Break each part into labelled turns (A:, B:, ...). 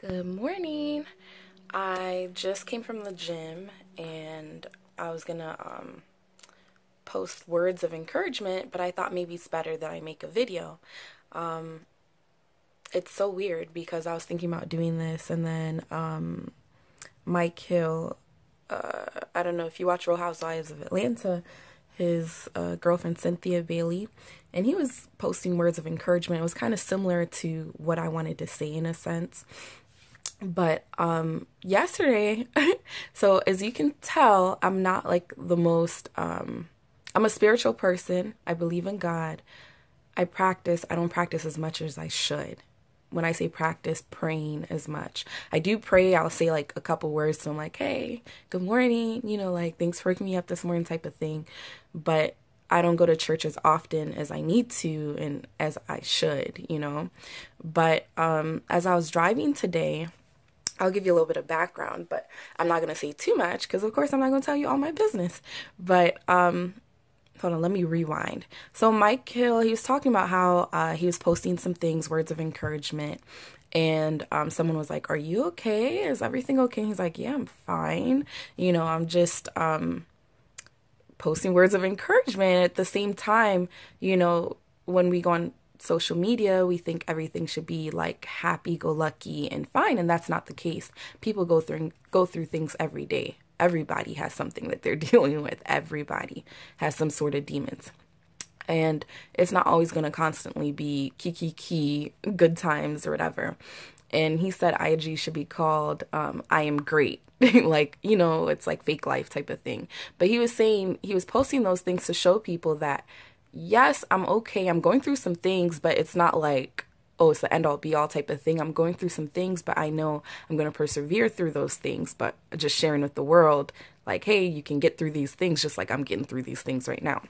A: Good morning. I just came from the gym and I was gonna post words of encouragement, but I thought maybe it's better that I make a video. Um, it's so weird because I was thinking about doing this and then Mike Hill, I don't know if you watch Real Housewives of Atlanta, his girlfriend Cynthia Bailey, and he was posting words of encouragement. It was kind of similar to what I wanted to say in a sense. But yesterday, so as you can tell, I'm not like the most I'm a spiritual person. I believe in God. I don't practice as much as I should. When I say practice, praying as much. I do pray. I'll say like a couple words to him, like, hey, good morning, like thanks for waking me up this morning type of thing. But I don't go to church as often as I need to and as I should. But as I was driving today, I'll give you a little bit of background, but I'm not going to say too much because, of course, I'm not going to tell you all my business. But hold on, let me rewind. So Mike Hill, he was talking about how he was posting some things, words of encouragement, and someone was like, are you okay? Is everything okay? He's like, yeah, I'm fine. I'm just posting words of encouragement. At the same time, when we go on social media, we think everything should be like happy-go-lucky and fine, and that's not the case. People go through things every day. Everybody has something that they're dealing with. Everybody has some sort of demons. And it's not always going to constantly be kiki, good times or whatever. And he said IG should be called I am great. It's like fake life type of thing. But he was saying, he was posting those things to show people that yes, I'm okay. I'm going through some things, but it's not like, oh, it's the end all be all type of thing. I'm going through some things, but I know I'm going to persevere through those things. But just sharing with the world, like, hey, you can get through these things just like I'm getting through these things right now.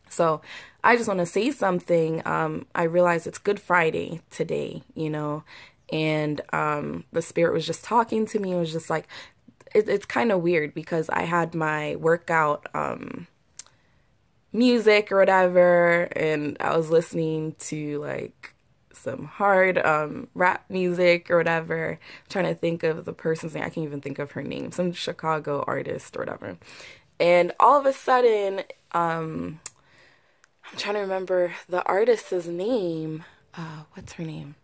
A: So I just want to say something. I realize it's Good Friday today, and the Spirit was just talking to me. It was just like, it's kind of weird because I had my workout music or whatever, and I was listening to like some hard rap music or whatever. I'm trying to think of the person's name. I can't even think of her name. Some Chicago artist or whatever. And all of a sudden, I'm trying to remember the artist's name. What's her name?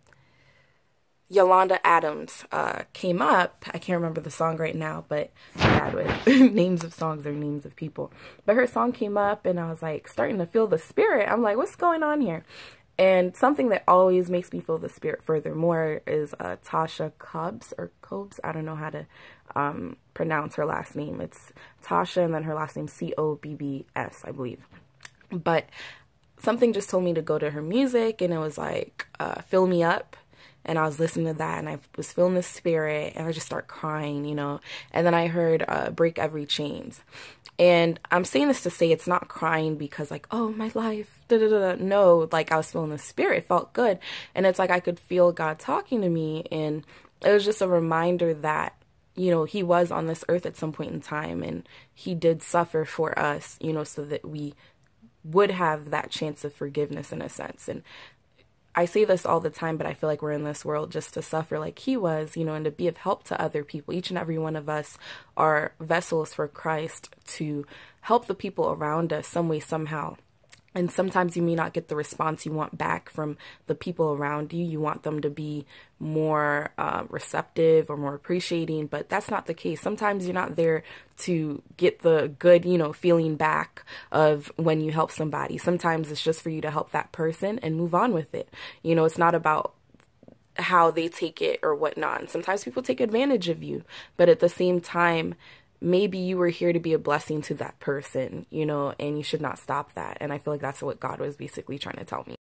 A: Yolanda Adams came up. I can't remember the song right now, but bad with names of songs or names of people. But her song came up and I was like starting to feel the Spirit. I'm like, what's going on here? And something that always makes me feel the Spirit furthermore is Tasha Cobbs or Cobes. I don't know how to pronounce her last name. It's Tasha and then her last name Cobbs, I believe. But something just told me to go to her music and it was like, Fill Me Up. And I was listening to that and I was feeling the Spirit and I just start crying, And then I heard Break Every Chains. And I'm saying this to say it's not crying because like, oh, my life, da da da. No, like I was feeling the Spirit. It felt good. And it's like I could feel God talking to me. And it was just a reminder that, he was on this earth at some point in time and he did suffer for us, so that we would have that chance of forgiveness in a sense. And I say this all the time, but I feel like we're in this world just to suffer like he was, and to be of help to other people. Each and every one of us are vessels for Christ to help the people around us some way, somehow. And sometimes you may not get the response you want back from the people around you. You want them to be more receptive or more appreciating, but that's not the case. Sometimes you're not there to get the good, feeling back of when you help somebody. Sometimes it's just for you to help that person and move on with it. It's not about how they take it or whatnot. And sometimes people take advantage of you, but at the same time, maybe you were here to be a blessing to that person, and you should not stop that. And I feel like that's what God was basically trying to tell me.